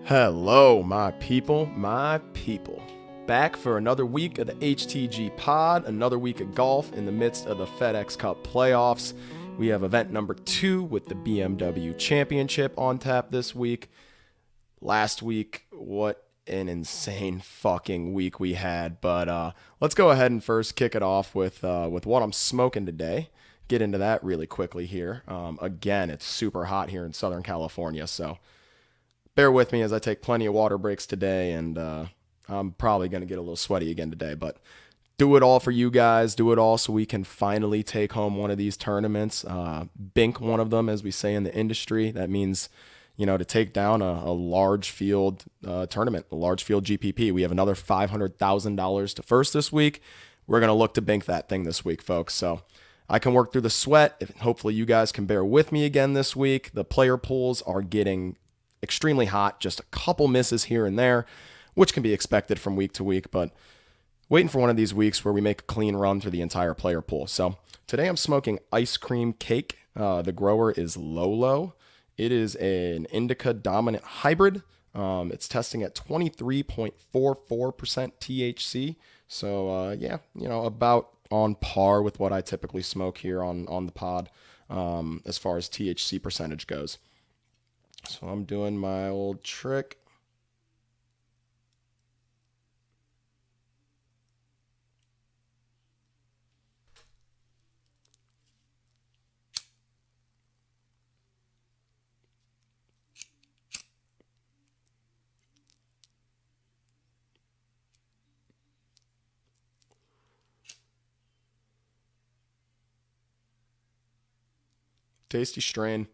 Hello, my people, my people. Back for another week of the HTG pod, another week of golf in the midst of the FedEx Cup Playoffs. We have event number 2 with the BMW Championship on tap this week. Last week, what an insane fucking week we had. But let's go ahead and first kick it off with what I'm smoking today. Get into that really quickly here. Again, it's super hot here in Southern California, so bear with me as I take plenty of water breaks today, and I'm probably going to get a little sweaty again today, but do it all for you guys. Do it all so we can finally take home one of these tournaments. Bink one of them, as we say in the industry. That means, to take down a large field tournament, a large field GPP. We have another $500,000 to first this week. We're going to look to bink that thing this week, folks. So I can work through the sweat. Hopefully you guys can bear with me again this week. The player pools are getting extremely hot, just a couple misses here and there, which can be expected from week to week, but waiting for one of these weeks where we make a clean run through the entire player pool. So today I'm smoking ice cream cake. The grower is Lolo. It is an indica dominant hybrid. It's testing at 23.44% THC. So about on par with what I typically smoke here on the pod as far as THC percentage goes. So I'm doing my old trick. Tasty strain.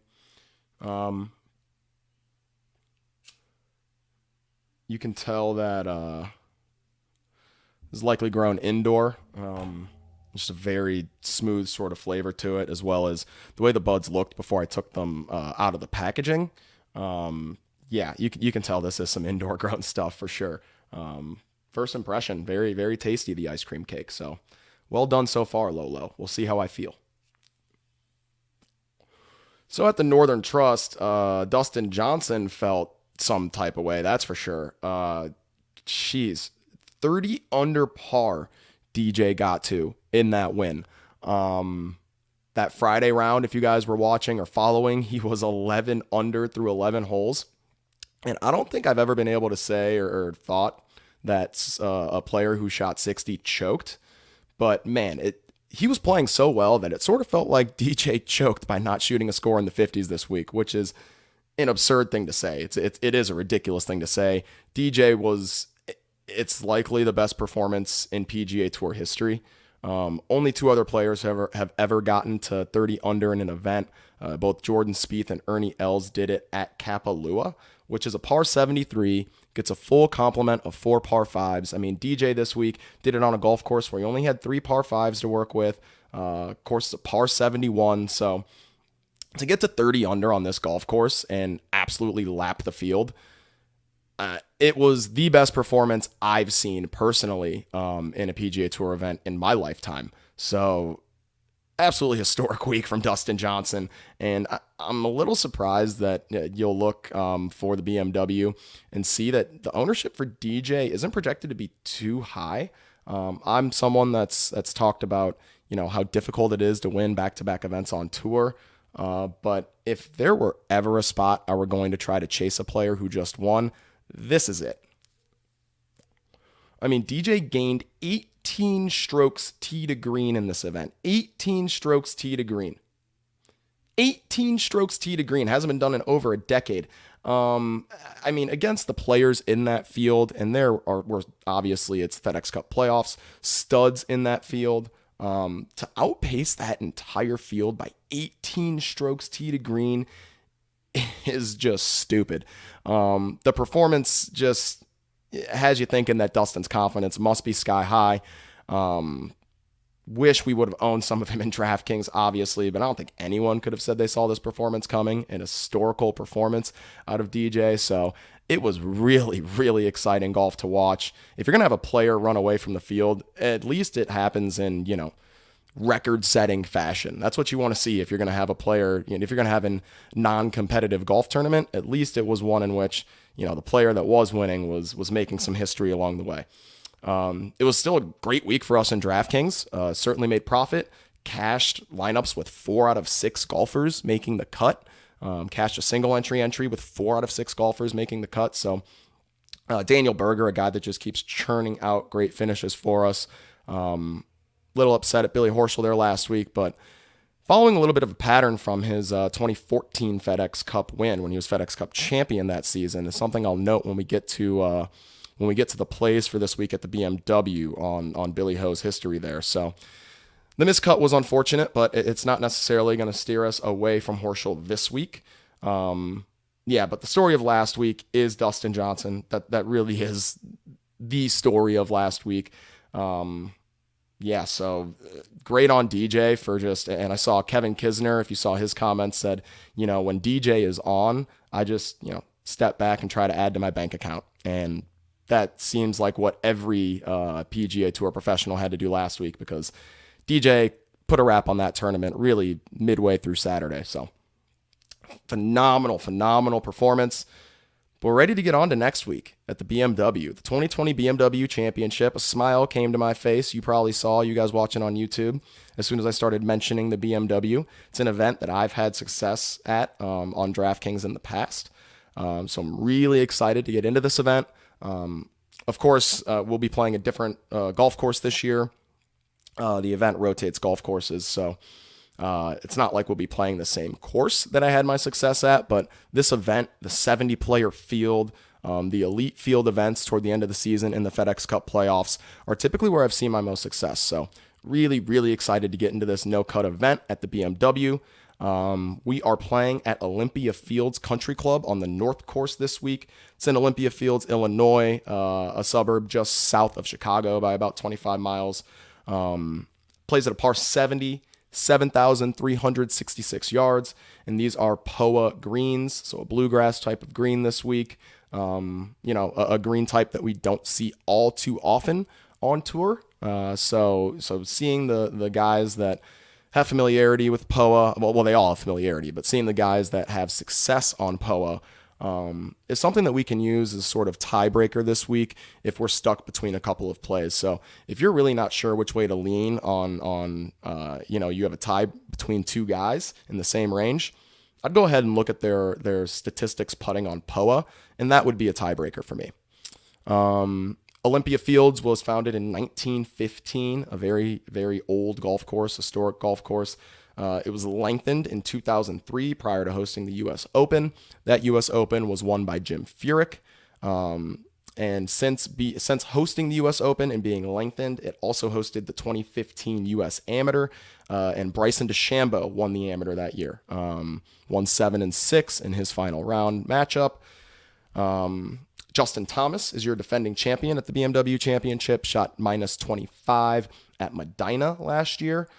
You can tell that is likely grown indoor. Just a very smooth sort of flavor to it, as well as the way the buds looked before I took them out of the packaging. You can tell this is some indoor grown stuff for sure. First impression, very, very tasty, the ice cream cake. So well done so far, Lolo. We'll see how I feel. So at the Northern Trust, Dustin Johnson felt some type of way, that's for sure. 30 under par DJ got to in that win. That Friday round, if you guys were watching or following, he was 11 under through 11 holes. And I don't think I've ever been able to say or thought that a player who shot 60 choked. But man, he was playing so well that it sort of felt like DJ choked by not shooting a score in the 50s this week, which is an absurd thing to say. It is a ridiculous thing to say. It's likely the best performance in PGA Tour history. Only 2 other players have ever gotten to 30 under in an event. Both Jordan Spieth and Ernie Els did it at Kapalua, which is a par 73, gets a full complement of 4 par 5s. I mean, DJ this week did it on a golf course where he only had 3 par 5s to work with. Of course, it's a par 71, so to get to 30 under on this golf course and absolutely lap the field, it was the best performance I've seen personally in a PGA Tour event in my lifetime. So absolutely historic week from Dustin Johnson. And I'm a little surprised that you'll look for the BMW and see that the ownership for DJ isn't projected to be too high. I'm someone that's talked about, how difficult it is to win back-to-back events on tour. But if there were ever a spot I were going to try to chase a player who just won, this is it. I mean, DJ gained 18 strokes tee to green in this event. 18 strokes tee to green. 18 strokes tee to green. Hasn't been done in over a decade. Against the players in that field, and were obviously it's FedEx Cup Playoffs, studs in that field. To outpace that entire field by 18 strokes tee to green is just stupid. The performance just has you thinking that Dustin's confidence must be sky high. Wish we would have owned some of him in Draftkings, obviously, but I don't think anyone could have said they saw this performance coming, an historical performance out of DJ. So it was really, really exciting golf to watch. If you're going to have a player run away from the field, at least it happens in, record-setting fashion. That's what you want to see if you're going to have a player, if you're going to have a non-competitive golf tournament. At least it was one in which, the player that was winning was making some history along the way. It was still a great week for us in DraftKings. Certainly made profit. Cashed lineups with 4 out of 6 golfers making the cut. Cashed a single entry with 4 out of 6 golfers making the cut. So Daniel Berger, a guy that just keeps churning out great finishes for us. Little upset at Billy Horschel there last week, but following a little bit of a pattern from his 2014 FedEx Cup win when he was FedEx Cup champion that season is something I'll note when we get to the plays for this week at the BMW on Billy Ho's history there. So the miscut was unfortunate, but it's not necessarily going to steer us away from Horschel this week. But the story of last week is Dustin Johnson. That really is the story of last week. So great on DJ for and I saw Kevin Kisner, if you saw his comments, said, when DJ is on, I just, step back and try to add to my bank account. And that seems like what every PGA Tour professional had to do last week, because DJ put a wrap on that tournament really midway through Saturday. So phenomenal performance. But we're ready to get on to next week at the BMW, the 2020 BMW Championship. A smile came to my face. You probably saw, you guys watching on YouTube, as soon as I started mentioning the BMW. It's an event that I've had success at on DraftKings in the past. So I'm really excited to get into this event. Of course, we'll be playing a different golf course this year. The event rotates golf courses, so it's not like we'll be playing the same course that I had my success at, but this event, the 70-player field, the elite field events toward the end of the season in the FedEx Cup Playoffs are typically where I've seen my most success. So really, really excited to get into this no-cut event at the BMW. We are playing at Olympia Fields Country Club on the North Course this week. It's in Olympia Fields, Illinois, a suburb just south of Chicago by about 25 miles. Plays at a par 70, 7,366 yards, and these are POA greens, so a bluegrass type of green this week. A green type that we don't see all too often on tour. So seeing the guys that have familiarity with POA, well, they all have familiarity, but seeing the guys that have success on POA is something that we can use as sort of tiebreaker this week if we're stuck between a couple of plays. So if you're really not sure which way to lean on you have a tie between two guys in the same range, I'd go ahead and look at their statistics putting on POA, and that would be a tiebreaker for me. Olympia Fields was founded in 1915, a very, very old golf course, historic golf course. It was lengthened in 2003 prior to hosting the U.S. Open. That U.S. Open was won by Jim Furyk. And since hosting the U.S. Open and being lengthened, it also hosted the 2015 U.S. Amateur. And Bryson DeChambeau won the Amateur that year. Won 7-6 in his final round matchup. Justin Thomas is your defending champion at the BMW Championship, shot -25 at Medina last year.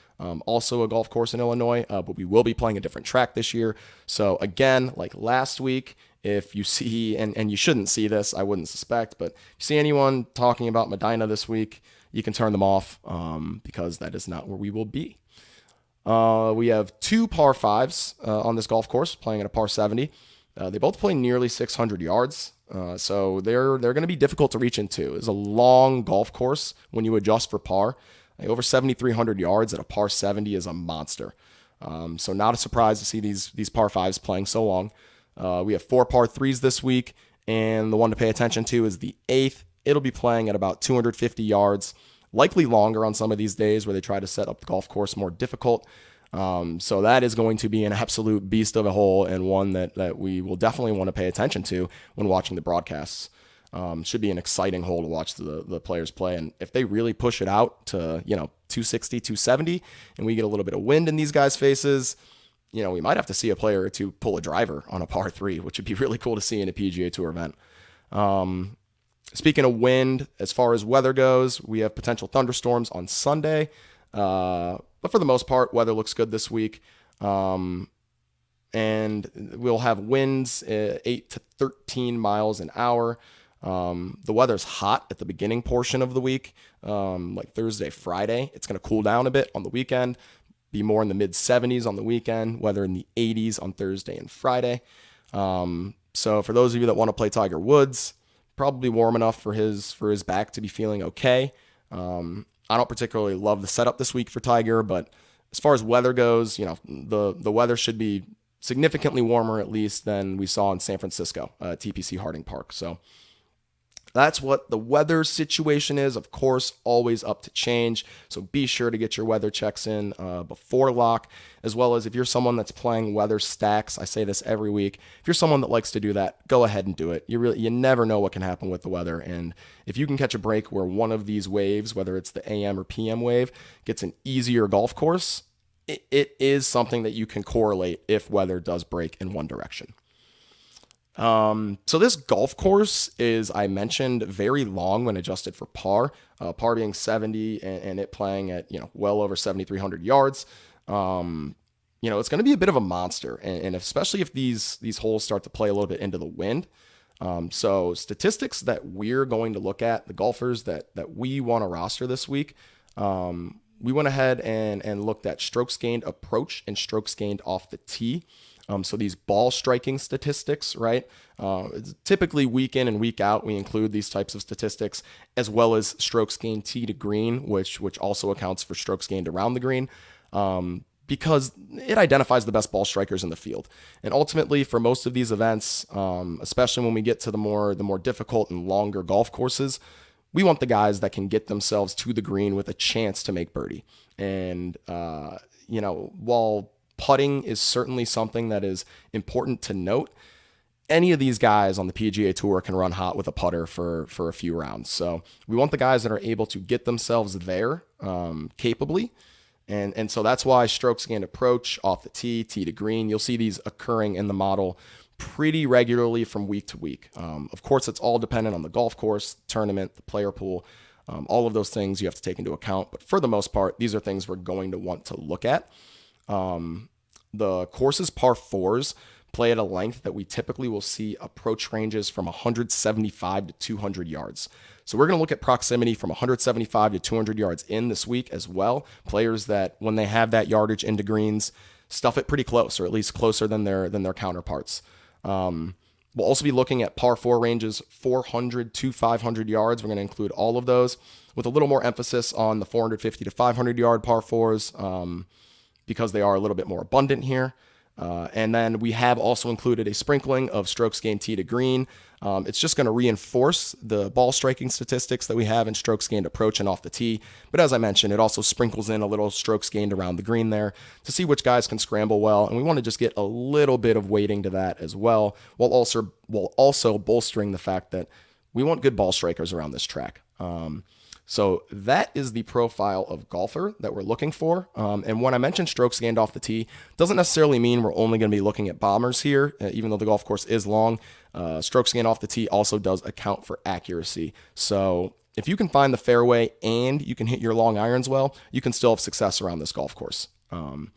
Also a golf course in Illinois, but we will be playing a different track this year. So again, like last week, if you see, and you shouldn't see this, I wouldn't suspect, but if you see anyone talking about Medina this week, you can turn them off because that is not where we will be. We have 2 par 5s on this golf course, playing at a par 70. They both play nearly 600 yards, so they're going to be difficult to reach into. It's a long golf course when you adjust for par. Over 7,300 yards at a par 70 is a monster. So not a surprise to see these par 5s playing so long. We have 4 par 3s this week, and the one to pay attention to is the 8th. It'll be playing at about 250 yards, likely longer on some of these days where they try to set up the golf course more difficult. So that is going to be an absolute beast of a hole, and one that we will definitely want to pay attention to when watching the broadcasts. Should be an exciting hole to watch the players play. And if they really push it out to, 260, 270, and we get a little bit of wind in these guys' faces, we might have to see a player or two pull a driver on a par 3, which would be really cool to see in a PGA Tour event. Speaking of wind, as far as weather goes, we have potential thunderstorms on Sunday. But for the most part, weather looks good this week. And we'll have winds 8 to 13 miles an hour. The weather's hot at the beginning portion of the week, like Thursday, Friday. It's going to cool down a bit on the weekend, be more in the mid 70s on the weekend, weather in the 80s on Thursday and Friday. So for those of you that want to play Tiger Woods, probably warm enough for his back to be feeling okay. I don't particularly love the setup this week for Tiger, but as far as weather goes, the weather should be significantly warmer at least than we saw in San Francisco at TPC Harding Park. So that's what the weather situation is. Of course, always up to change. So be sure to get your weather checks in before lock, as well as if you're someone that's playing weather stacks. I say this every week. If you're someone that likes to do that, go ahead and do it. You never know what can happen with the weather, and if you can catch a break where one of these waves, whether it's the AM or PM wave, gets an easier golf course, it is something that you can correlate if weather does break in one direction. So this golf course is, I mentioned, very long when adjusted for par, par being 70 and it playing at, well over 7,300 yards. It's going to be a bit of a monster, and especially if these holes start to play a little bit into the wind. So statistics that we're going to look at, the golfers that we want to roster this week, we went ahead and looked at strokes gained approach and strokes gained off the tee. So these ball striking statistics, right? Typically week in and week out, we include these types of statistics, as well as strokes gained tee to green, which also accounts for strokes gained around the green, because it identifies the best ball strikers in the field. And ultimately, for most of these events, especially when we get to the more difficult and longer golf courses, we want the guys that can get themselves to the green with a chance to make birdie. And while putting is certainly something that is important to note, any of these guys on the PGA Tour can run hot with a putter for a few rounds. So we want the guys that are able to get themselves there capably. And so that's why strokes gained approach off the tee to green, you'll see these occurring in the model pretty regularly from week to week. Of course, it's all dependent on the golf course, tournament, the player pool, all of those things you have to take into account. But for the most part, these are things we're going to want to look at. The course's par fours play at a length that we typically will see approach ranges from 175 to 200 yards. So we're going to look at proximity from 175 to 200 yards in this week as well. Players that, when they have that yardage into greens, stuff it pretty close, or at least closer than their counterparts. We'll also be looking at par four ranges 400 to 500 yards. We're going to include all of those with a little more emphasis on the 450 to 500 yard par fours, because they are a little bit more abundant here. And then we have also included a sprinkling of strokes gained tee to green. It's just going to reinforce the ball striking statistics that we have in strokes gained approach and off the tee. But as I mentioned, it also sprinkles in a little strokes gained around the green there to see which guys can scramble well. And we want to just get a little bit of weighting to that as well, while also bolstering the fact that we want good ball strikers around this track. So that is the profile of golfer that we're looking for. And when I mentioned strokes gained off the tee, doesn't necessarily mean we're only going to be looking at bombers here, even though the golf course is long. Strokes gained off the tee also does account for accuracy. So if you can find the fairway and you can hit your long irons well, you can still have success around this golf course. And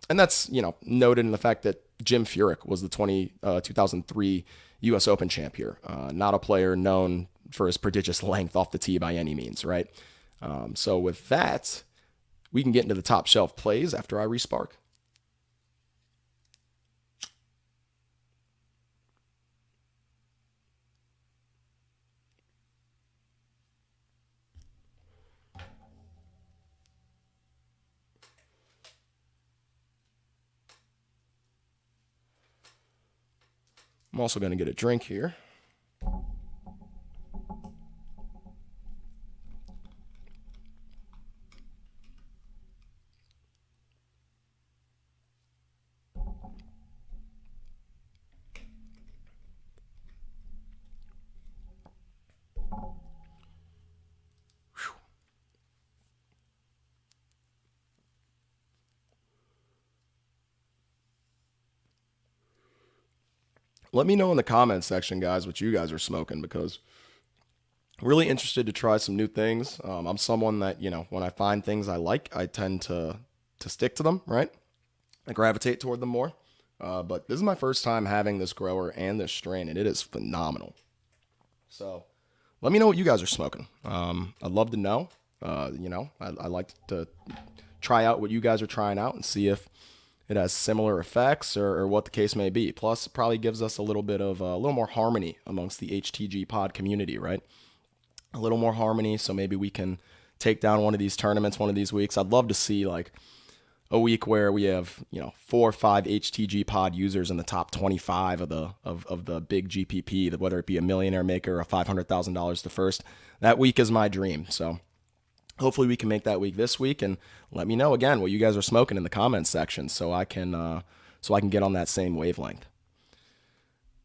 that's, noted in the fact that Jim Furyk was the 2003 U.S. Open champ here. Not a player known for his prodigious length off the tee by any means, right? So with that, we can get into the top shelf plays after I respark. I'm also going to get a drink here. Let me know in the comments section, guys, what you guys are smoking, because I'm really interested to try some new things. I'm someone that, when I find things I like, I tend to stick to them, right? I gravitate toward them more. But this is my first time having this grower and this strain, and it is phenomenal. So let me know what you guys are smoking. I'd love to know. I like to try out what you guys are trying out and see if it has similar effects or what the case may be. Plus, it probably gives us a little bit of a little more harmony amongst the HTG pod community, right? A little more harmony, so maybe we can take down one of these tournaments one of these weeks. I'd love to see like a week where we have 4 or 5 HTG pod users in the top 25 of the big GPP, whether it be a millionaire maker or $500,000 to first. That week is my dream. So hopefully we can make that week this week, and let me know again what you guys are smoking in the comments section so I can get on that same wavelength.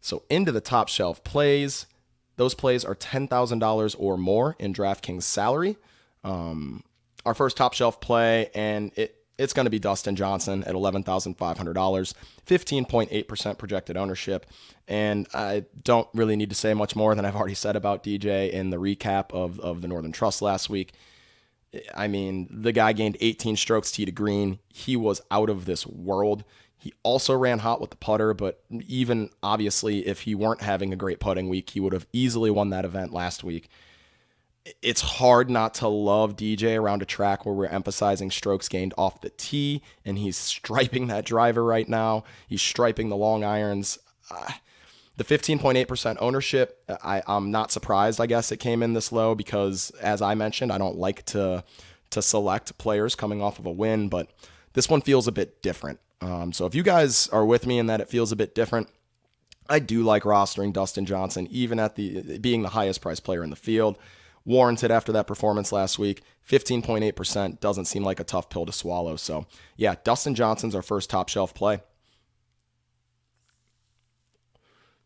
So into the top shelf plays. Those plays are $10,000 or more in DraftKings salary. Our first top shelf play, and it's going to be Dustin Johnson at $11,500, 15.8% projected ownership. And I don't really need to say much more than I've already said about DJ in the recap of the Northern Trust last week. I mean, the guy gained 18 strokes tee to green. He was out of this world. He also ran hot with the putter, but even obviously if he weren't having a great putting week, he would have easily won that event last week. It's hard not to love DJ around a track where we're emphasizing strokes gained off the tee, and he's striping that driver right now. He's striping the long irons. The 15.8% ownership, I'm not surprised, I guess, it came in this low because, as I mentioned, I don't like to select players coming off of a win, but this one feels a bit different. So if you guys are with me in that it feels a bit different, I do like rostering Dustin Johnson, even at being the highest priced player in the field. Warranted after that performance last week. 15.8% doesn't seem like a tough pill to swallow. So yeah, Dustin Johnson's our first top shelf play.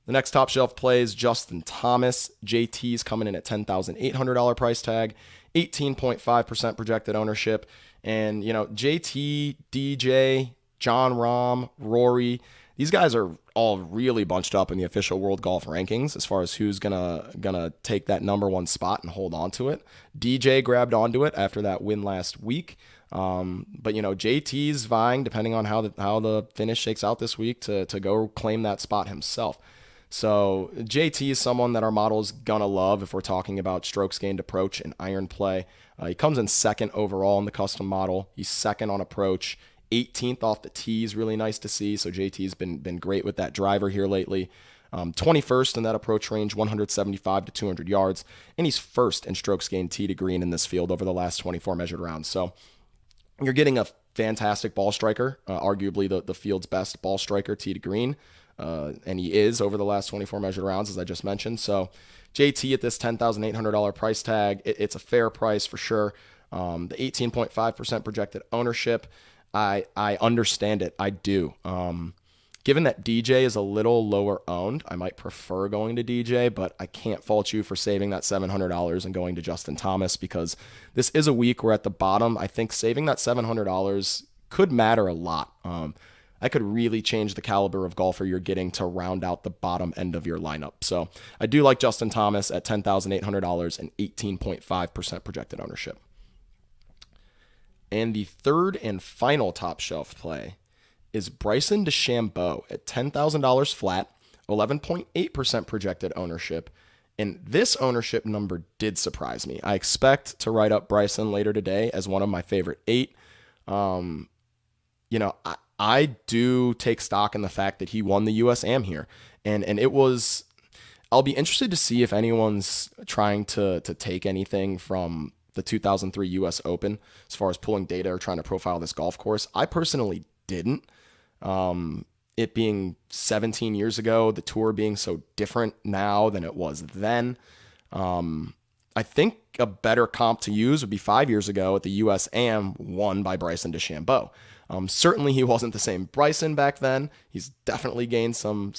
The next top shelf play is Justin Thomas. JT's coming in at $10,800 price tag, 18.5% projected ownership. And, JT, DJ, John Rahm, Rory, these guys are all really bunched up in the official World Golf Rankings as far as who's gonna take that number one spot and hold on to it. DJ grabbed onto it after that win last week. But JT's vying, depending on how the finish shakes out this week, to go claim that spot himself. So JT is someone that our model is gonna love if we're talking about strokes gained approach and iron play. He comes in second overall in the custom model. He's second on approach, 18th off the tee is really nice to see. So JT's been great with that driver here lately. 21st in that approach range, 175 to 200 yards, and he's first in strokes gained tee to green in this field over the last 24 measured rounds. So you're getting a fantastic ball striker, arguably the field's best ball striker tee to green. And he is over the last 24 measured rounds, as I just mentioned. So JT at this $10,800 price tag, it's a fair price for sure. The 18.5% projected ownership, I understand it. I do. Given that DJ is a little lower owned, I might prefer going to DJ, but I can't fault you for saving that $700 and going to Justin Thomas, because this is a week where at the bottom, I think saving that $700 could matter a lot. That could really change the caliber of golfer you're getting to round out the bottom end of your lineup. So I do like Justin Thomas at $10,800 and 18.5% projected ownership. And the third and final top shelf play is Bryson DeChambeau at $10,000 flat, 11.8% projected ownership. And this ownership number did surprise me. I expect to write up Bryson later today as one of my favorite 8. I do take stock in the fact that he won the US Am here. And it was, I'll be interested to see if anyone's trying to take anything from the 2003 US Open as far as pulling data or trying to profile this golf course. I personally didn't. It being 17 years ago, the tour being so different now than it was then. I think a better comp to use would be 5 years ago at the US Am won by Bryson DeChambeau. Certainly he wasn't the same Bryson back then. He's definitely gained some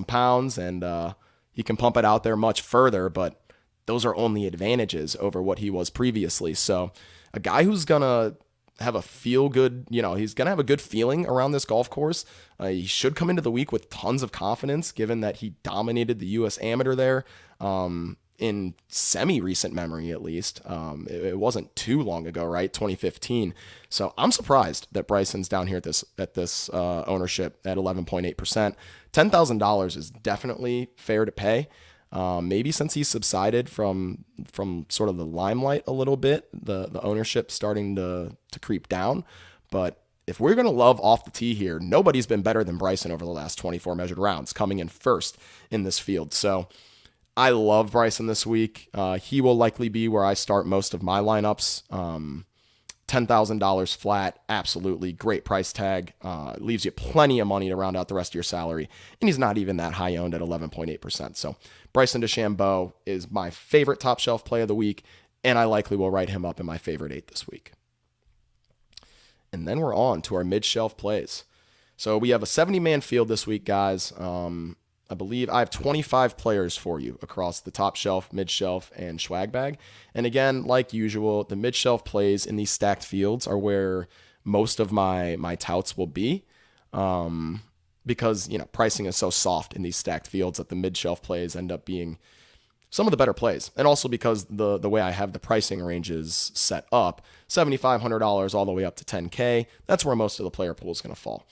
pounds, and he can pump it out there much further, but those are only advantages over what he was previously. So a guy who's going to have a he's going to have a good feeling around this golf course. He should come into the week with tons of confidence, given that he dominated the US Amateur there. In semi-recent memory, at least. It wasn't too long ago, right? 2015. So I'm surprised that Bryson's down here at this ownership at 11.8%. $10,000 is definitely fair to pay. Maybe since he's subsided from sort of the limelight a little bit, the ownership starting to creep down. But if we're going to love off the tee here, nobody's been better than Bryson over the last 24 measured rounds, coming in first in this field. So I love Bryson this week. He will likely be where I start most of my lineups. $10,000 flat, absolutely great price tag. Leaves you plenty of money to round out the rest of your salary, and he's not even that high owned at 11.8%. So Bryson DeChambeau is my favorite top shelf play of the week, and I likely will write him up in my favorite 8 this week. And then we're on to our mid-shelf plays. So we have a 70-man field this week, guys. I believe I have 25 players for you across the top shelf, mid-shelf, and SCHWAG bag. And again, like usual, the mid-shelf plays in these stacked fields are where most of my touts will be, because pricing is so soft in these stacked fields that the mid-shelf plays end up being some of the better plays. And also because the way I have the pricing ranges set up, $7,500 all the way up to $10K, that's where most of the player pool is going to fall.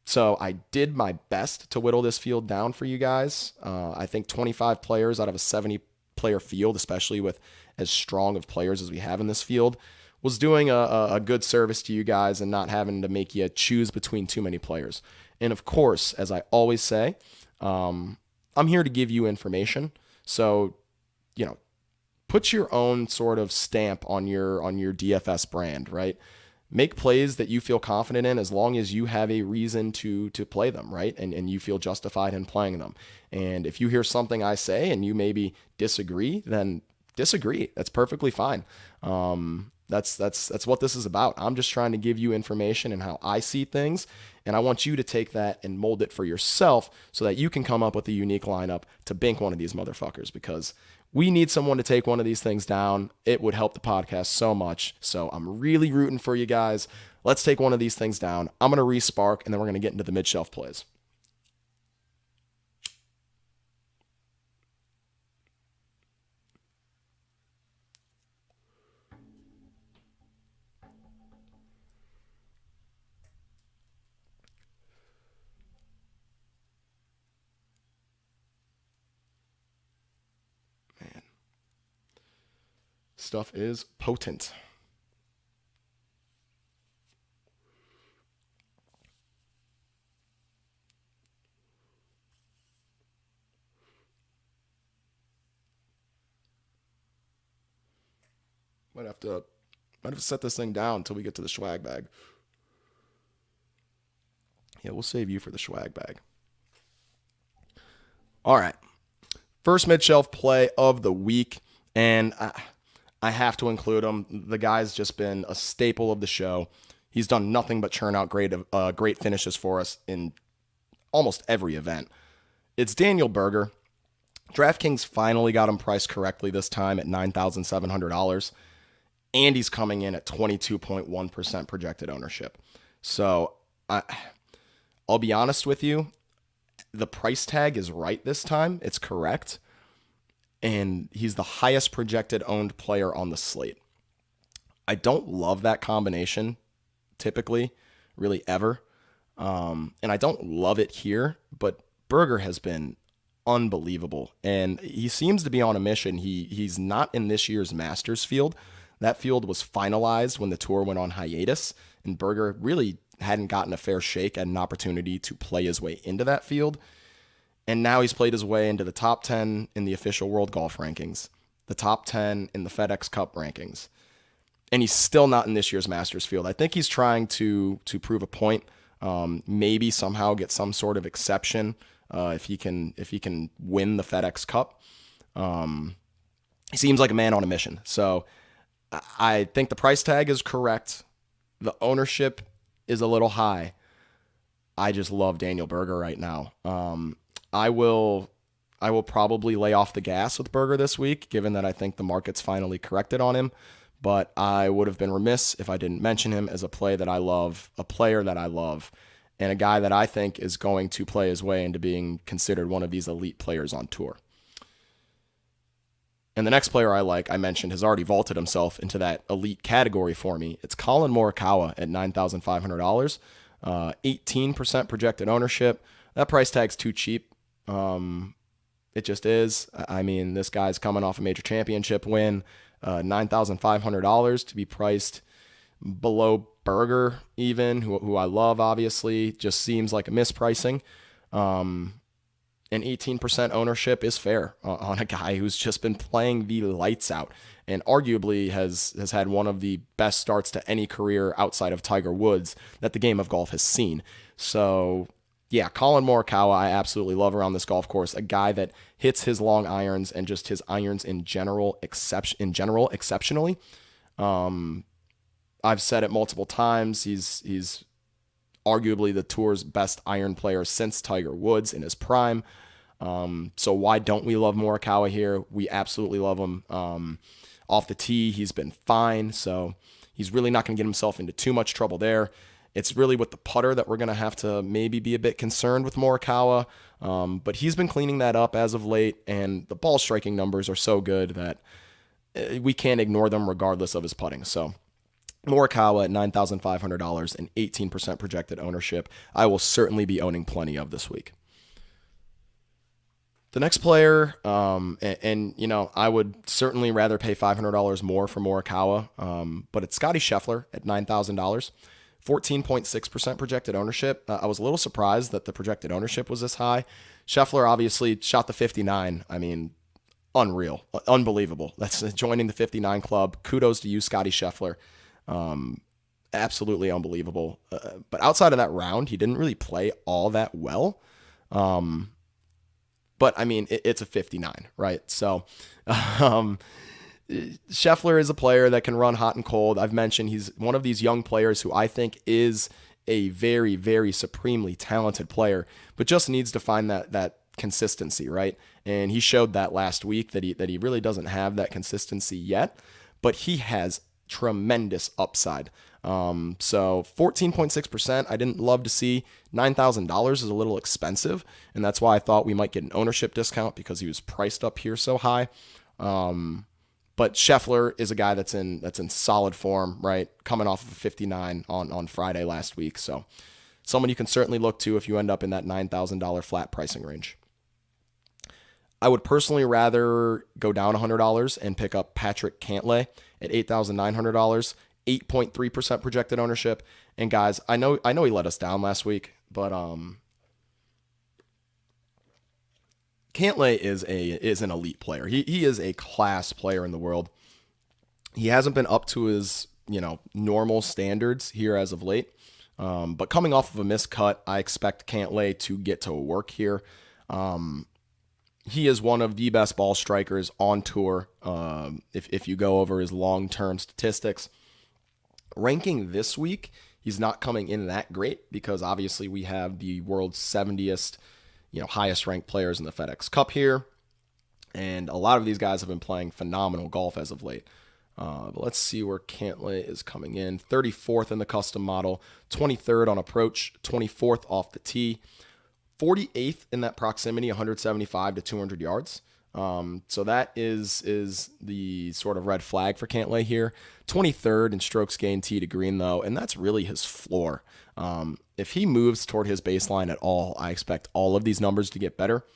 So I did my best to whittle this field down for you guys. I think 25 players out of a 70-player field, especially with as strong of players as we have in this field, was doing a good service to you guys and not having to make you choose between too many players. And of course, as I always say, I'm here to give you information. So, put your own sort of stamp on your DFS brand, right? Make plays that you feel confident in as long as you have a reason to play them, right? And you feel justified in playing them. And if you hear something I say and you maybe disagree, then disagree. That's perfectly fine. That's what this is about. I'm just trying to give you information and how I see things. And I want you to take that and mold it for yourself so that you can come up with a unique lineup to bink one of these motherfuckers, because we need someone to take one of these things down. It would help the podcast so much. So I'm really rooting for you guys. Let's take one of these things down. I'm going to re-spark, and then we're going to get into the mid-shelf plays. Man, stuff is potent. Might have to set this thing down until we get to the SCHWAG bag. Yeah, we'll save you for the SCHWAG bag. All right. First mid-shelf play of the week, and I have to include him. The guy's just been a staple of the show. He's done nothing but churn out great finishes for us in almost every event. It's Daniel Berger. Draftkings finally got him priced correctly this time at $9,700, and he's coming in at 22.1% projected ownership. So I'll be honest with you, the price tag is right this time. It's correct. And he's the highest projected owned player on the slate. I don't love that combination, typically, really ever. And I don't love it here, but Berger has been unbelievable. And he seems to be on a mission. He's not in this year's Masters field. That field was finalized when the tour went on hiatus, and Berger really hadn't gotten a fair shake at an opportunity to play his way into that field. And now he's played his way into the top 10 in the official world golf rankings, the top 10 in the FedEx Cup rankings. And he's still not in this year's Masters field. I think he's trying to prove a point, maybe somehow get some sort of exception if he can win the FedEx Cup. He seems like a man on a mission. So I think the price tag is correct. The ownership is a little high. I just love Daniel Berger right now. I will probably lay off the gas with Berger this week, given that I think the market's finally corrected on him. But I would have been remiss if I didn't mention him as a player that I love, and a guy that I think is going to play his way into being considered one of these elite players on tour. And the next player I mentioned, has already vaulted himself into that elite category for me. It's Colin Morikawa at $9,500, 18% projected ownership. That price tag's too cheap. It just is. I mean, this guy's coming off a major championship win, $9,500 to be priced below Berger, even, who I love, obviously, just seems like a mispricing. And 18% ownership is fair on a guy who's just been playing the lights out and arguably has had one of the best starts to any career outside of Tiger Woods that the game of golf has seen. So, yeah, Colin Morikawa, I absolutely love around this golf course. A guy that hits his long irons and just his irons in general exceptionally. I've said it multiple times. He's arguably the tour's best iron player since Tiger Woods in his prime. So why don't we love Morikawa here? We absolutely love him. Off the tee, he's been fine, so he's really not going to get himself into too much trouble there. It's really with the putter that we're going to have to maybe be a bit concerned with Morikawa, but he's been cleaning that up as of late, and the ball striking numbers are so good that we can't ignore them regardless of his putting. So Morikawa at $9,500 and 18% projected ownership. I will certainly be owning plenty of this week. The next player, and you know, I would certainly rather pay $500 more for Morikawa, but it's Scottie Scheffler at $9,000, 14.6% projected ownership. I was a little surprised that the projected ownership was this high. Scheffler obviously shot the 59. I mean, unreal, unbelievable. That's joining the 59 club. Kudos to you, Scottie Scheffler. Absolutely unbelievable. But outside of that round, he didn't really play all that well. But I mean, it's a 59, right? So, Scheffler is a player that can run hot and cold. I've mentioned he's one of these young players who I think is a very, very supremely talented player, but just needs to find that consistency, right? And he showed that last week that he really doesn't have that consistency yet, but he has tremendous upside. So 14.6%, I didn't love to see. $9,000 is a little expensive, and that's why I thought we might get an ownership discount because he was priced up here so high. But Scheffler is a guy that's in solid form, right? Coming off of a 59 on Friday last week. So someone you can certainly look to if you end up in that $9,000 flat pricing range. I would personally rather go down $100 and pick up Patrick Cantlay at $8,900, 8.3% projected ownership. And guys, I know he let us down last week, but Cantlay is an elite player. He is a class player in the world. He hasn't been up to his normal standards here as of late, but coming off of a missed cut, I expect Cantlay to get to work here. He is one of the best ball strikers on tour. If you go over his long-term statistics, ranking this week, he's not coming in that great because obviously we have the world's 70th, highest ranked players in the FedEx Cup here, and a lot of these guys have been playing phenomenal golf as of late. But let's see where Cantlay is coming in. 34th in the custom model, 23rd on approach, 24th off the tee. 48th in that proximity, 175 to 200 yards. So that is the sort of red flag for Cantlay here. 23rd in strokes gained tee to green, though, and that's really his floor. If he moves toward his baseline at all, I expect all of these numbers to get better.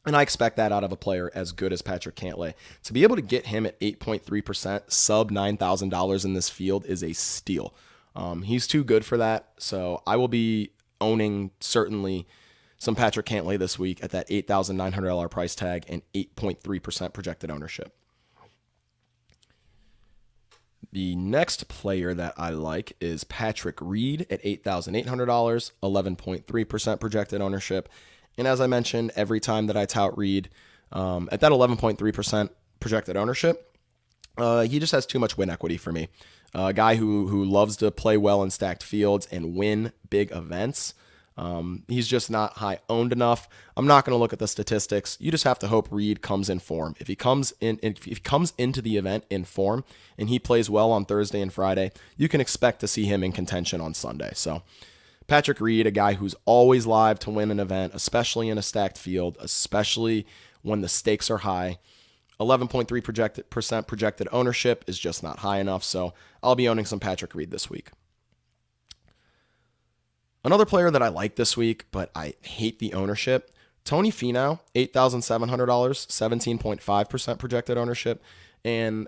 And I expect that out of a player as good as Patrick Cantlay. To be able to get him at 8.3%, sub $9,000 in this field is a steal. He's too good for that, so I will be owning certainly some Patrick Cantlay this week at that $8,900 price tag and 8.3% projected ownership. The next player that I like is Patrick Reed at $8,800, 11.3% projected ownership. And as I mentioned, every time that I tout Reed at that 11.3% projected ownership, he just has too much win equity for me. A guy who loves to play well in stacked fields and win big events. He's just not high owned enough. I'm not going to look at the statistics. You just have to hope Reed comes in form. If he comes into the event in form and he plays well on Thursday and Friday, you can expect to see him in contention on Sunday. So Patrick Reed, a guy who's always live to win an event, especially in a stacked field, especially when the stakes are high. 11.3% projected ownership is just not high enough. So I'll be owning some Patrick Reed this week. Another player that I like this week, but I hate the ownership, Tony Finau, $8,700, 17.5% projected ownership. And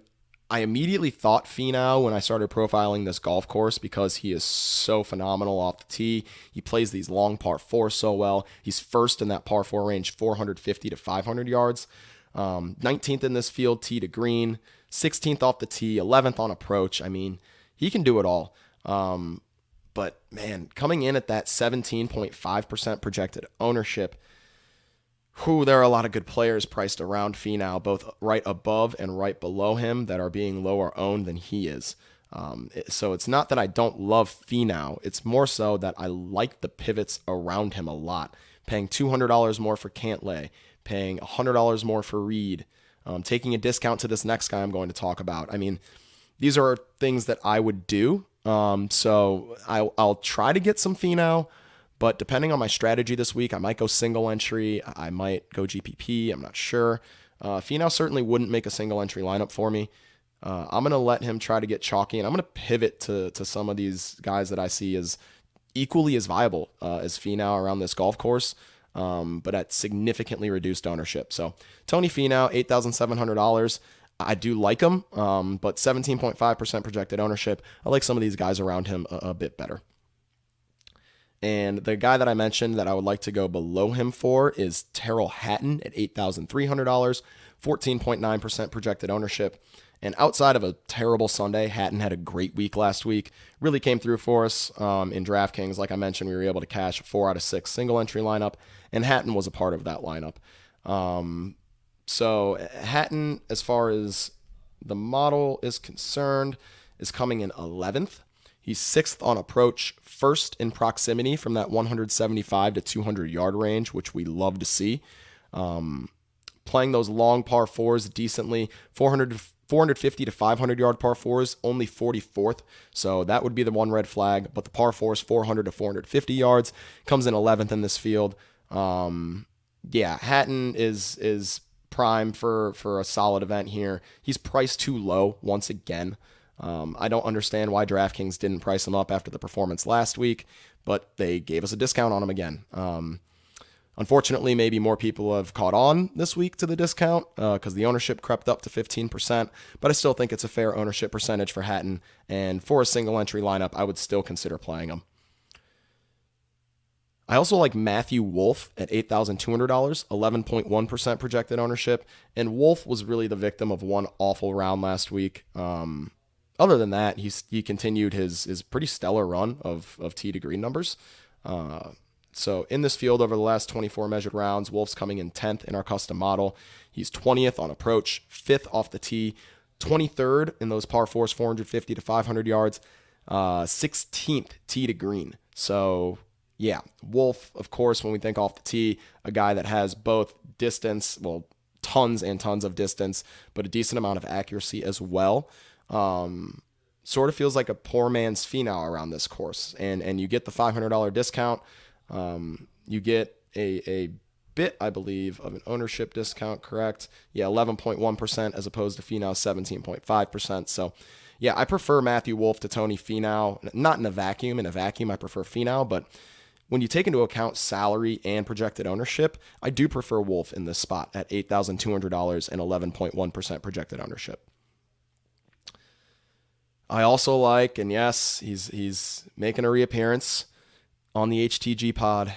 I immediately thought Finau when I started profiling this golf course because he is so phenomenal off the tee. He plays these long par fours so well. He's first in that par four range, 450 to 500 yards. 19th in this field, tee to green, 16th off the tee, 11th on approach. I mean, he can do it all. But man, coming in at that 17.5% projected ownership, there are a lot of good players priced around Finau, both right above and right below him, that are being lower owned than he is. So it's not that I don't love Finau. It's more so that I like the pivots around him a lot. Paying $200 more for Cantlay, paying $100 more for Reed, taking a discount to this next guy I'm going to talk about. I mean, these are things that I would do. So I'll try to get some Finau. But depending on my strategy this week, I might go single entry. I might go GPP. I'm not sure. Finau certainly wouldn't make a single entry lineup for me. I'm going to let him try to get chalky, and I'm going to pivot to some of these guys that I see as equally as viable as Finau around this golf course, but at significantly reduced ownership. So Tony Finau, $8,700. I do like him, but 17.5% projected ownership. I like some of these guys around him a bit better. And the guy that I mentioned that I would like to go below him for is Tyrrell Hatton at $8,300, 14.9% projected ownership. And outside of a terrible Sunday, Hatton had a great week last week. Really came through for us in Draftkings. Like I mentioned, we were able to cash a 4 out of 6 single entry lineup, and Hatton was a part of that lineup. So Hatton, as far as the model is concerned, is coming in 11th. He's 6th on approach, 1st in proximity from that 175 to 200 yard range, which we love to see. Playing those long par fours decently, 450 to 500 yard par fours, only 44th. So that would be the one red flag. But the par fours, 400 to 450 yards, comes in 11th in this field. Hatton is prime for a solid event here. He's priced too low once again. I don't understand why DraftKings didn't price him up after the performance last week, but they gave us a discount on him again. Unfortunately, maybe more people have caught on this week to the discount because the ownership crept up to 15%, but I still think it's a fair ownership percentage for Hatton, and for a single entry lineup, I would still consider playing him. I also like Matthew Wolff at $8,200, 11.1% projected ownership, and Wolff was really the victim of one awful round last week. Other than that, he continued his pretty stellar run of tee to green numbers. So in this field over the last 24 measured rounds, Wolff's coming in 10th in our custom model. He's 20th on approach, 5th off the tee, 23rd in those par fours, 450 to 500 yards, 16th tee to green. So yeah, Wolff, of course, when we think off the tee, a guy that has both distance, tons and tons of distance, but a decent amount of accuracy as well. Sort of feels like a poor man's Finau around this course, and you get the $500 discount. You get a bit, I believe, of an ownership discount, correct? Yeah, 11.1% as opposed to Finau's 17.5%. So yeah, I prefer Matthew Wolff to Tony Finau, not in a vacuum. In a vacuum, I prefer Finau, but when you take into account salary and projected ownership, I do prefer Wolff in this spot at $8,200 and 11.1% projected ownership. I also like, and yes, he's making a reappearance on the HTG pod,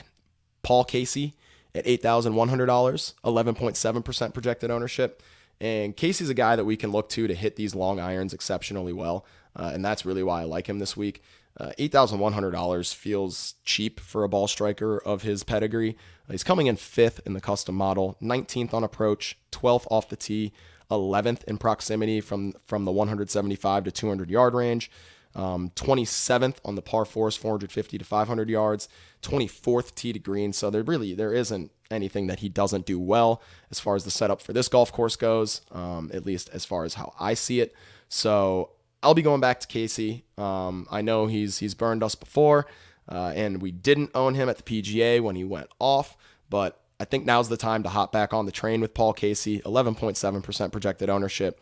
Paul Casey at $8,100, 11.7% projected ownership. And Casey's a guy that we can look to hit these long irons exceptionally well, and that's really why I like him this week. $8,100 feels cheap for a ball striker of his pedigree. He's coming in 5th in the custom model, 19th on approach, 12th off the tee, 11th in proximity from the 175 to 200 yard range, 27th on the par fours, 450 to 500 yards, 24th tee to green. So there isn't anything that he doesn't do well as far as the setup for this golf course goes, at least as far as how I see it. So I'll be going back to Casey. I know he's burned us before, and we didn't own him at the PGA when he went off, but I think now's the time to hop back on the train with Paul Casey, 11.7% projected ownership.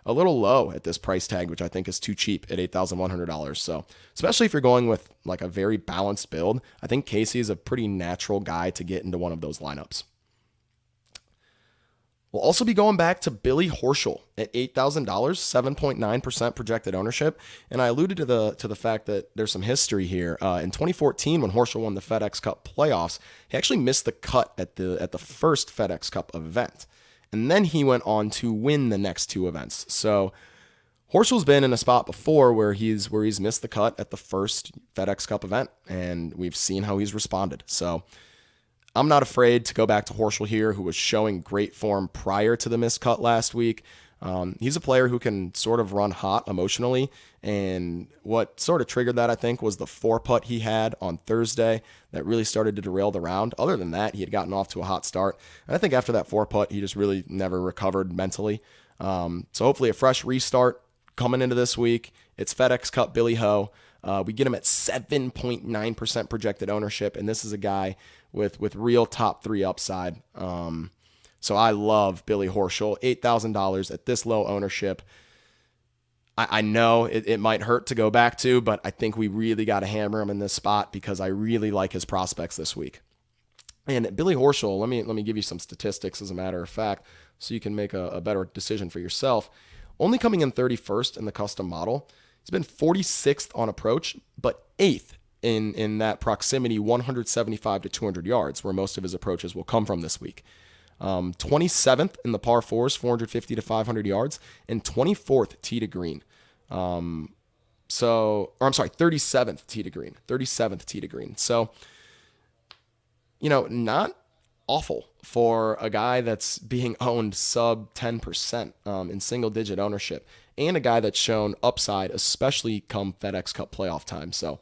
A little low at this price tag, which I think is too cheap at $8,100. So especially if you're going with like a very balanced build, I think Casey is a pretty natural guy to get into one of those lineups. We'll also be going back to Billy Horschel at $8,000, 7.9% projected ownership. And I alluded to the fact that there's some history here. In 2014, when Horschel won the FedEx Cup Playoffs, he actually missed the cut at the first FedEx Cup event. And then he went on to win the next two events. So Horschel's been in a spot before where he's missed the cut at the first FedEx Cup event, and we've seen how he's responded. So I'm not afraid to go back to Horschel here, who was showing great form prior to the missed cut last week. He's a player who can sort of run hot emotionally, and what sort of triggered that, I think, was the 4-putt he had on Thursday that really started to derail the round. Other than that, he had gotten off to a hot start, and I think after that 4-putt, he just really never recovered mentally. So hopefully a fresh restart coming into this week. It's FedEx Cup Billy Ho. We get him at 7.9% projected ownership, and this is a guy with real top 3 upside. So I love Billy Horschel, $8,000 at this low ownership. I know it might hurt to go back to, but I think we really got to hammer him in this spot because I really like his prospects this week. And Billy Horschel, let me give you some statistics as a matter of fact, so you can make a better decision for yourself. Only coming in 31st in the custom model. He's been 46th on approach, but 8th in that proximity 175 to 200 yards, where most of his approaches will come from this week. 27th in the par 4s, 450 to 500 yards, and 24th tee to green. 37th tee to green. 37th tee to green. So, not awful for a guy that's being owned sub 10% in single digit ownership, and a guy that's shown upside, especially come FedEx Cup playoff time. So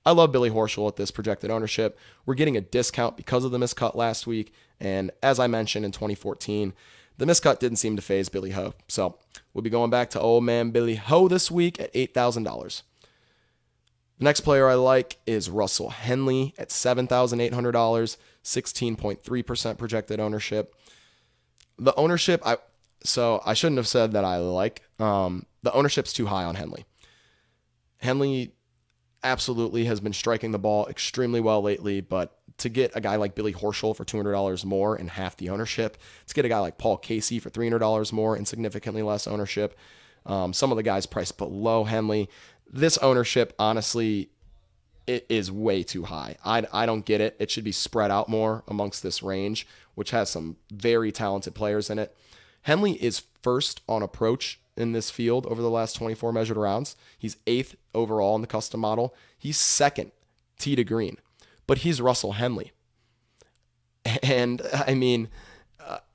I love Billy Horschel at this projected ownership. We're getting a discount because of the miscut last week. And as I mentioned in 2014, the miscut didn't seem to phase Billy Ho. So we'll be going back to old man Billy Ho this week at $8,000. The next player I like is Russell Henley at $7,800, 16.3% projected ownership. The ownership, I shouldn't have said that I like. The ownership's too high on Henley. Henley absolutely has been striking the ball extremely well lately, but to get a guy like Billy Horschel for $200 more and half the ownership, to get a guy like Paul Casey for $300 more and significantly less ownership, some of the guys priced below Henley, this ownership, honestly, it is way too high. I don't get it. It should be spread out more amongst this range, which has some very talented players in it. Henley is first on approach in this field over the last 24 measured rounds. He's 8th overall in the custom model. He's 2nd tee to green, but he's Russell Henley. And I mean,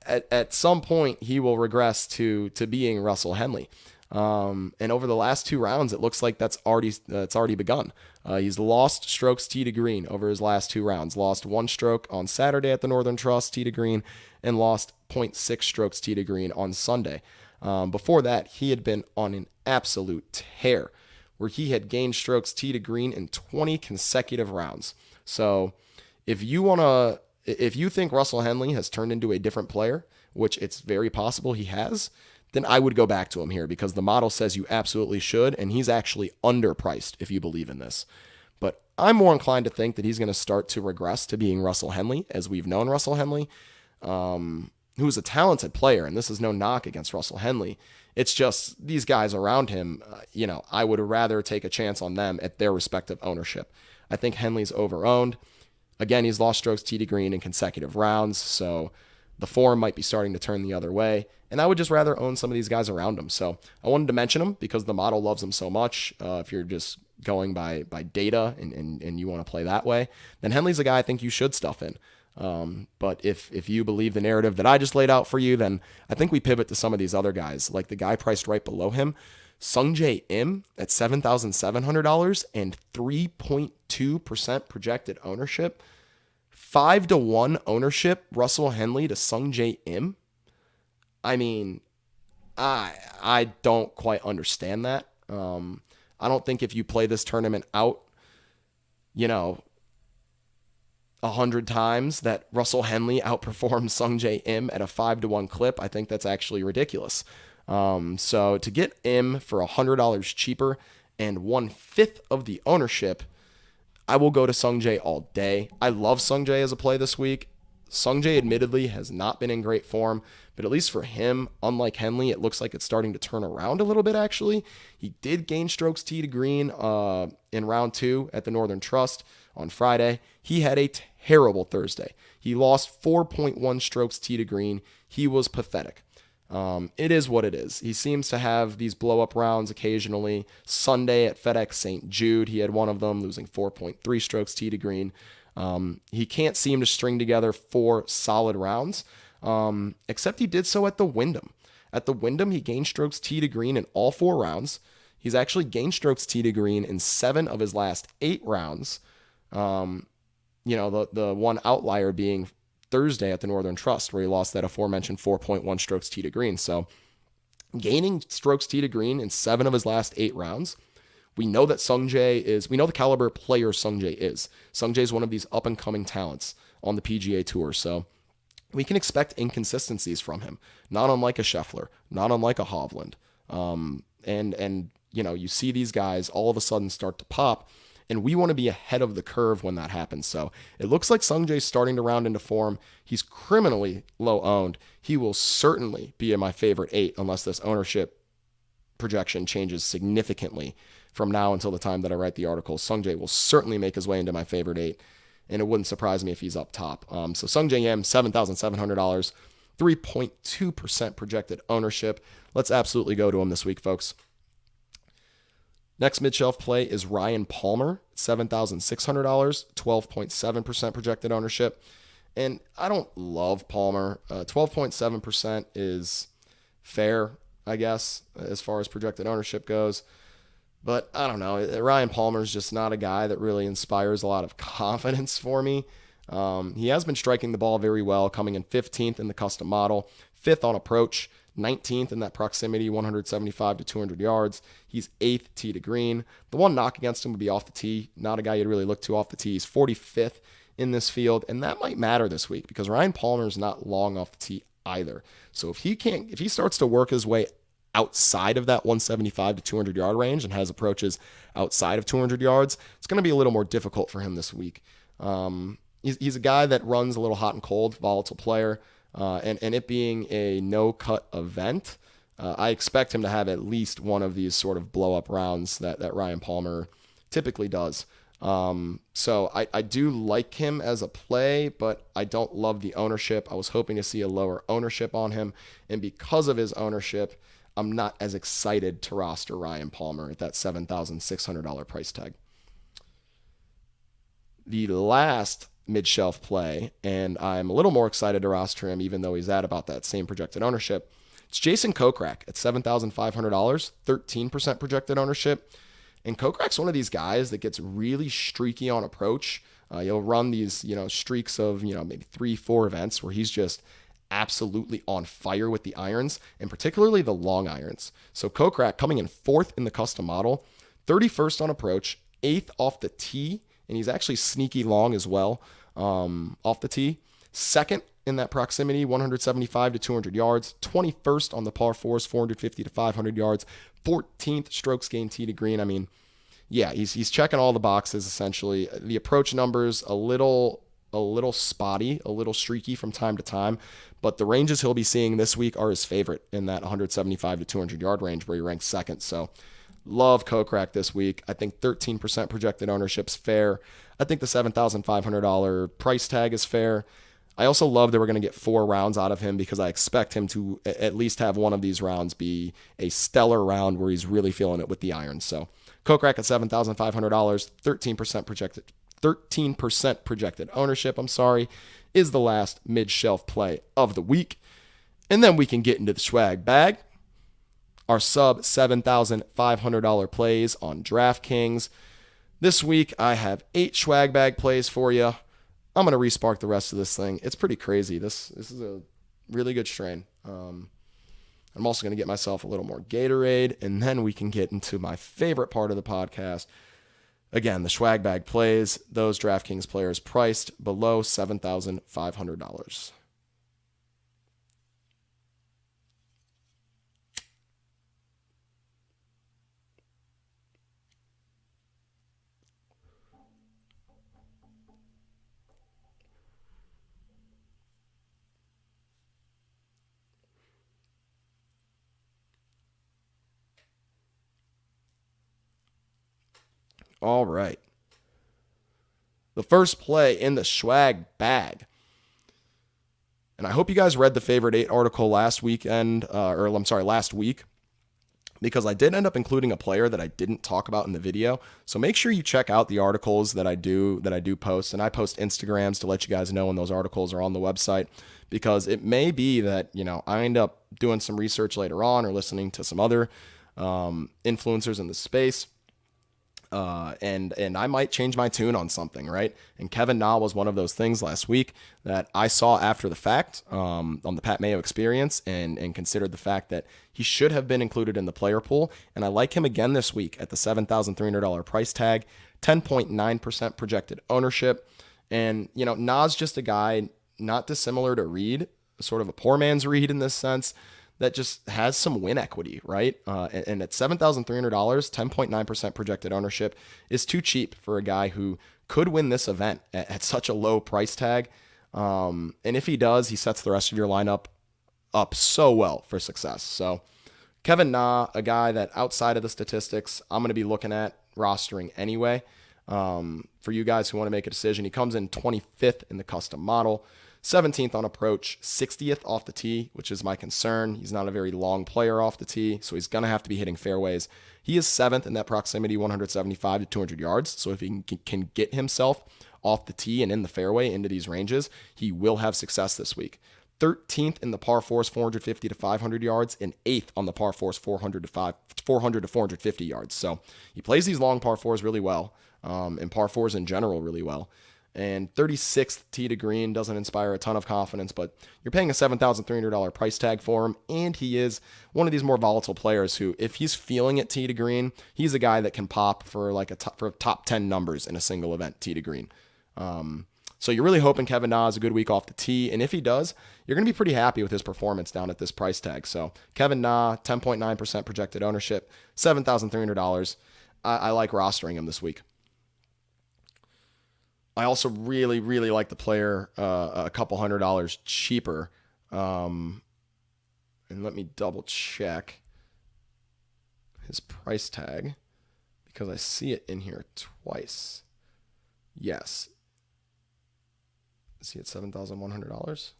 at some point he will regress to being Russell Henley. And over the last 2 rounds, it looks like that's already begun. He's lost strokes tee to green over his last 2 rounds. Lost 1 stroke on Saturday at the Northern Trust tee to green, and lost 0.6 strokes tee to green on Sunday. Before that, he had been on an absolute tear, where he had gained strokes tee to green in 20 consecutive rounds. So if you think Russell Henley has turned into a different player, which it's very possible he has, then I would go back to him here because the model says you absolutely should, and he's actually underpriced if you believe in this. But I'm more inclined to think that he's going to start to regress to being Russell Henley, as we've known Russell Henley, who's a talented player, and this is no knock against Russell Henley. It's just these guys around him, I would rather take a chance on them at their respective ownership. I think Henley's overowned. Again, he's lost strokes tee to green in consecutive rounds, so the form might be starting to turn the other way, and I would just rather own some of these guys around him. So I wanted to mention him because the model loves him so much. If you're just going by data and you want to play that way, then Henley's a guy I think you should stuff in. But if you believe the narrative that I just laid out for you, then I think we pivot to some of these other guys, like the guy priced right below him, Sungjae Im at $7,700 and 3.2% projected ownership. 5-1 ownership, Russell Henley to Sungjae Im. I mean, I don't quite understand that. I don't think if you play this tournament out, 100 times that Russell Henley outperforms Sungjae Im at a 5-1 clip, I think that's actually ridiculous. So to get Im for $100 cheaper and 1/5 of the ownership, I will go to Sungjae all day. I love Sungjae as a play this week. Sungjae admittedly has not been in great form, But at least for him, unlike Henley, it looks like it's starting to turn around a little bit, actually. He did gain strokes tee to green in round 2 at the Northern Trust on Friday. He had a terrible Thursday. He lost 4.1 strokes tee to green. He was pathetic. It is what it is. He seems to have these blow-up rounds occasionally. Sunday at FedEx St. Jude, he had one of them, losing 4.3 strokes tee to green. He can't seem to string together 4 solid rounds, except he did so at the Wyndham. At the Wyndham, he gained strokes tee to green in all 4 rounds. He's actually gained strokes tee to green in 7 of his last 8 rounds. The one outlier being Thursday at the Northern Trust, where he lost that aforementioned 4.1 strokes tee to green. So gaining strokes tee to green in 7 of his last 8 rounds. We know that we know the caliber player Sungjae is. Sungjae is one of these up-and-coming talents on the PGA Tour. So we can expect inconsistencies from him, not unlike a Scheffler, not unlike a Hovland. You see these guys all of a sudden start to pop, and we want to be ahead of the curve when that happens. So it looks like Sungjae's starting to round into form. He's criminally low owned. He will certainly be in my favorite 8 unless this ownership projection changes significantly from now until the time that I write the article. Sungjae will certainly make his way into my favorite 8, and it wouldn't surprise me if he's up top. So Sungjae Im, $7,700, 3.2% projected ownership. Let's absolutely go to him this week, folks. Next mid-shelf play is Ryan Palmer, $7,600, 12.7% projected ownership. And I don't love Palmer. 12.7% is fair, I guess, as far as projected ownership goes. But I don't know. Ryan Palmer's just not a guy that really inspires a lot of confidence for me. He has been striking the ball very well, coming in 15th in the custom model, 5th on approach, 19th in that proximity, 175 to 200 yards. He's 8th tee to green. The one knock against him would be off the tee. Not a guy you'd really look to off the tee. He's 45th in this field, and that might matter this week because Ryan Palmer is not long off the tee either. So if he starts to work his way outside of that 175 to 200 yard range and has approaches outside of 200 yards, it's going to be a little more difficult for him this week. He's a guy that runs a little hot and cold, volatile player. And it being a no-cut event, I expect him to have at least one of these sort of blow-up rounds that Ryan Palmer typically does. So I do like him as a play, but I don't love the ownership. I was hoping to see a lower ownership on him, and because of his ownership, I'm not as excited to roster Ryan Palmer at that $7,600 price tag. The last mid-shelf play, and I'm a little more excited to roster him even though he's at about that same projected ownership. It's Jason Kokrak at $7,500, 13% projected ownership. And Kokrak's one of these guys that gets really streaky on approach. He'll run these, streaks of, maybe 3-4 events where he's just absolutely on fire with the irons, and particularly the long irons. So Kokrak coming in 4th in the custom model, 31st on approach, 8th off the tee, and he's actually sneaky long as well off the tee. 2nd in that proximity, 175 to 200 yards. 21st on the par 4s, 450 to 500 yards. 14th strokes gained tee to green. I mean, yeah, he's checking all the boxes essentially. The approach numbers a little spotty, a little streaky from time to time, but the ranges he'll be seeing this week are his favorite in that 175 to 200 yard range where he ranks 2nd. So love Kokrak this week. I think 13% projected ownership's fair. I think the $7,500 price tag is fair. I also love that we're going to get 4 rounds out of him because I expect him to at least have one of these rounds be a stellar round where he's really feeling it with the irons. So Kokrak at $7,500, 13% projected ownership, is the last mid-shelf play of the week. And then we can get into the SCHWAG bag. Our sub $7,500 plays on Draftkings. This week, I have 8 SCHWAG bag plays for you. I'm going to respark the rest of this thing. It's pretty crazy. This is a really good strain. I'm also going to get myself a little more Gatorade, and then we can get into my favorite part of the podcast. Again, the SCHWAG bag plays, those DraftKings players priced below $7,500. All right. The first play in the SCHWAG bag. And I hope you guys read the Favorite 8 article last week, because I did end up including a player that I didn't talk about in the video. So make sure you check out the articles that I do post, and I post Instagrams to let you guys know when those articles are on the website, because it may be that, I end up doing some research later on or listening to some other influencers in the space. And I might change my tune on something, right? And Kevin Na was one of those things last week that I saw after the fact on the Pat Mayo experience, and considered the fact that he should have been included in the player pool. And I like him again this week at the $7,300 price tag, 10.9% projected ownership. And, Na's just a guy not dissimilar to Reed, sort of a poor man's Reed in this sense, that just has some win equity, right? And at $7,300, 10.9% projected ownership is too cheap for a guy who could win this event at such a low price tag. And if he does, he sets the rest of your lineup up so well for success. So Kevin Na, a guy that outside of the statistics, I'm going to be looking at rostering anyway. For you guys who want to make a decision, he comes in 25th in the custom model, 17th on approach, 60th off the tee, which is my concern. He's not a very long player off the tee, so he's going to have to be hitting fairways. He is 7th in that proximity, 175 to 200 yards. So if he can get himself off the tee and in the fairway into these ranges, he will have success this week. 13th in the par 4s, 450 to 500 yards, and 8th on the par 4s, 400 to 450 yards. So he plays these long par 4s really well, and par 4s in general really well. And 36th tee to green doesn't inspire a ton of confidence, but you're paying a $7,300 price tag for him, and he is one of these more volatile players who, if he's feeling it tee to green, he's a guy that can pop for for top 10 numbers in a single event tee to green. So you're really hoping Kevin Na has a good week off the tee, and if he does, you're going to be pretty happy with his performance down at this price tag. So Kevin Na, 10.9% projected ownership, $7,300. I like rostering him this week. I also really, really like the player a couple $100 cheaper. And let me double check his price tag because I see it in here twice. Yes. Is he at $7,100?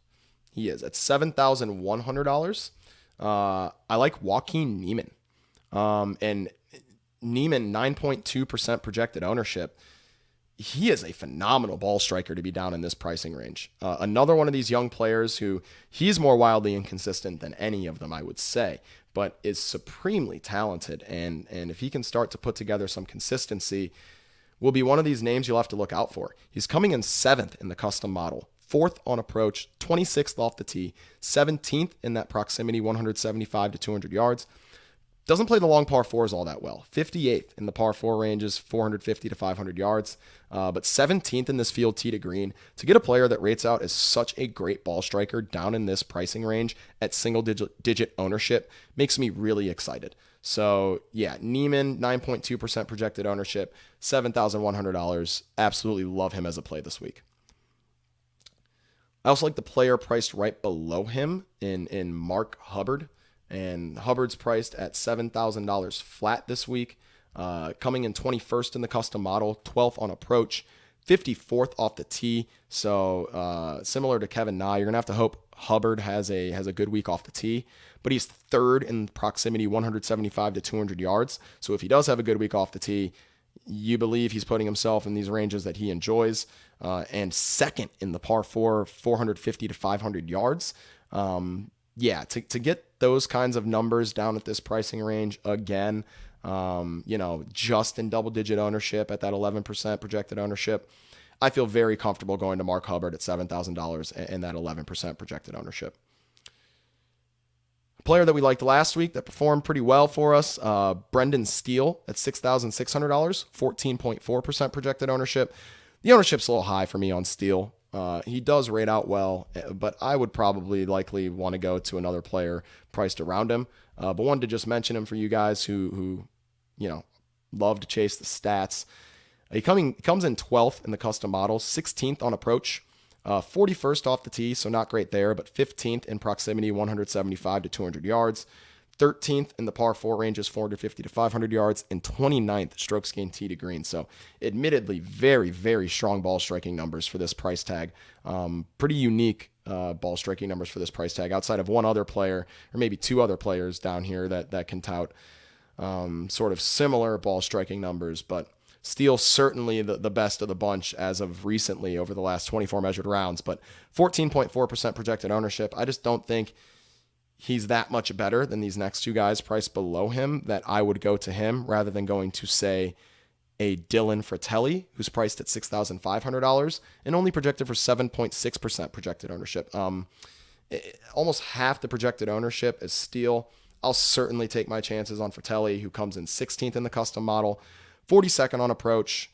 He is at $7,100. I like Joaquin Niemann. And Niemann, 9.2% projected ownership. He is a phenomenal ball striker to be down in this pricing range. Another one of these young players who he's more wildly inconsistent than any of them, I would say, but is supremely talented. And if he can start to put together some consistency, will be one of these names you'll have to look out for. He's coming in 7th in the custom model, 4th on approach, 26th off the tee, 17th in that proximity, 175 to 200 yards. Doesn't play the long par 4s all that well. 58th in the par 4 ranges, 450 to 500 yards, but 17th in this field tee to green. To get a player that rates out as such a great ball striker down in this pricing range at single digit ownership makes me really excited. So yeah, Niemann, 9.2% projected ownership, $7,100. Absolutely love him as a play this week. I also like the player priced right below him in Mark Hubbard. And Hubbard's priced at $7,000 flat this week, coming in 21st in the custom model, 12th on approach, 54th off the tee. So similar to Kevin Na, you're going to have to hope Hubbard has a good week off the tee, but he's 3rd in proximity, 175 to 200 yards. So if he does have a good week off the tee, you believe he's putting himself in these ranges that he enjoys, and 2nd in the par 4, 450 to 500 yards. Yeah, to get those kinds of numbers down at this pricing range again, just in double-digit ownership at that 11% projected ownership, I feel very comfortable going to Mark Hubbard at $7,000 and that 11% projected ownership. A player that we liked last week that performed pretty well for us, Brendan Steele at $6,600, 14.4% projected ownership. The ownership's a little high for me on Steele. He does rate out well, but I would probably likely want to go to another player priced around him. But wanted to just mention him for you guys who love to chase the stats. He comes in 12th in the custom model, 16th on approach, 41st off the tee, so not great there, but 15th in proximity, 175 to 200 yards. 13th in the par 4 ranges, 450 to 500 yards, and 29th strokes gained tee to green. So admittedly, very, very strong ball striking numbers for this price tag. Pretty unique ball striking numbers for this price tag outside of one other player or maybe two other players down here that can tout sort of similar ball striking numbers, but Steele certainly the best of the bunch as of recently over the last 24 measured rounds, but 14.4% projected ownership. I just don't think he's that much better than these next two guys priced below him that I would go to him rather than going to, say, a Dylan Fratelli, who's priced at $6,500 and only projected for 7.6% projected ownership. Almost half the projected ownership is Steele. I'll certainly take my chances on Fratelli, who comes in 16th in the custom model, 42nd on approach,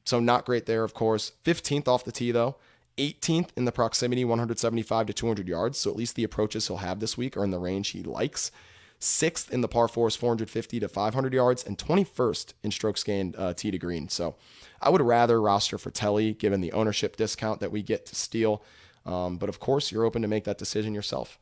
so not great there, of course. 15th off the tee, though. 18th in the proximity, 175 to 200 yards, so at least the approaches he'll have this week are in the range he likes. 6th in the par 4s, 450 to 500 yards, and 21st in strokes gained tee to green. So I would rather roster Fratelli given the ownership discount that we get to Steele, but of course you're open to make that decision yourself.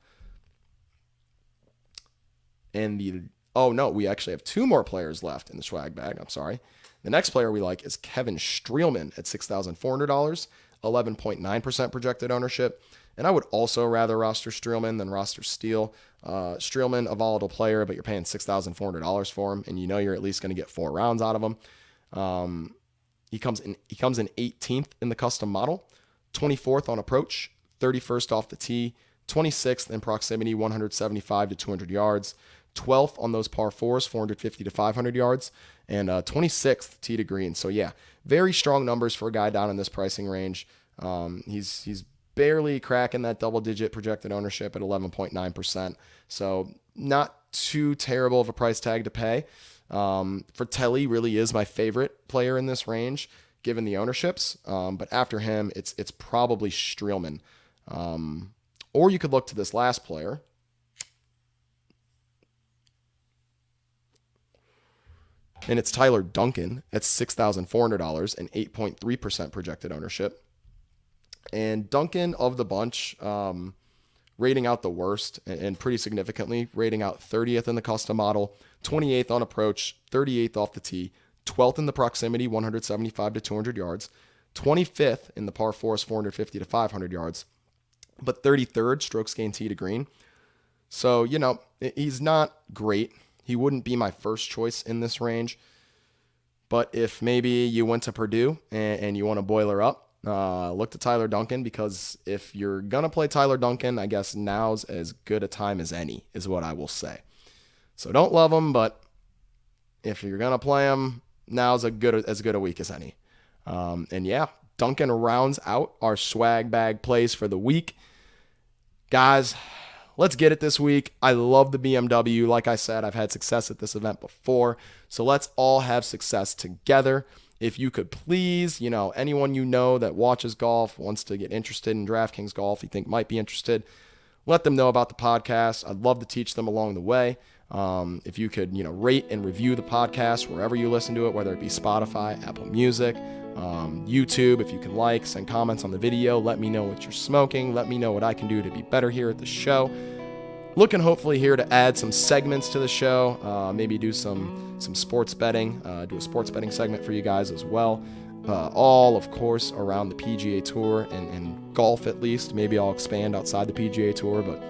And we actually have two more players left in the swag bag. I'm sorry. The next player we like is Kevin Streelman at $6,400, 11.9% projected ownership. And I would also rather roster Streelman than roster Steele. Streelman, a volatile player, but you're paying $6,400 for him, and you know you're at least going to get 4 rounds out of him. He comes in 18th in the custom model, 24th on approach, 31st off the tee, 26th in proximity, 175 to 200 yards. 12th on those par 4s, 450 to 500 yards, and 26th tee to green. So yeah, very strong numbers for a guy down in this pricing range. He's barely cracking that double-digit projected ownership at 11.9%. So not too terrible of a price tag to pay. Fratelli really is my favorite player in this range, given the ownerships. But after him, it's probably Streelman. Or you could look to this last player. And it's Tyler Duncan at $6,400 and 8.3% projected ownership. And Duncan of the bunch, rating out the worst and pretty significantly, rating out 30th in the custom model, 28th on approach, 38th off the tee, 12th in the proximity, 175 to 200 yards, 25th in the par 4s, 450 to 500 yards, but 33rd strokes gained tee to green. So, he's not great. He wouldn't be my first choice in this range. But if maybe you went to Purdue and you want to boiler up, look to Tyler Duncan, because if you're going to play Tyler Duncan, I guess now's as good a time as any is what I will say. So don't love him, but if you're going to play him, now's as good a week as any. And yeah, Duncan rounds out our swag bag plays for the week. Guys, let's get it this week. I love the BMW. Like I said, I've had success at this event before. So let's all have success together. If you could please, anyone that watches golf, wants to get interested in Draftkings golf, you think might be interested, let them know about the podcast. I'd love to teach them along the way. If you could, rate and review the podcast wherever you listen to it, whether it be Spotify, Apple Music, YouTube, if you can send comments on the video, let me know what you're smoking, let me know what I can do to be better here at the show. Looking hopefully here to add some segments to the show, maybe do some sports betting, do a sports betting segment for you guys as well. All, of course, around the PGA Tour and golf at least. Maybe I'll expand outside the PGA Tour, but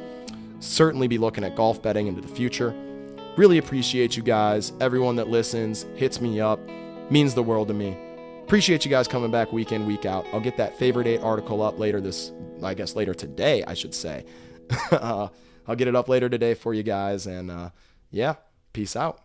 certainly be looking at golf betting into the future. Really appreciate you guys. Everyone that listens, hits me up, means the world to me. Appreciate you guys coming back week in, week out. I'll get that Favor Date article up later today, I should say. I'll get it up later today for you guys. And peace out.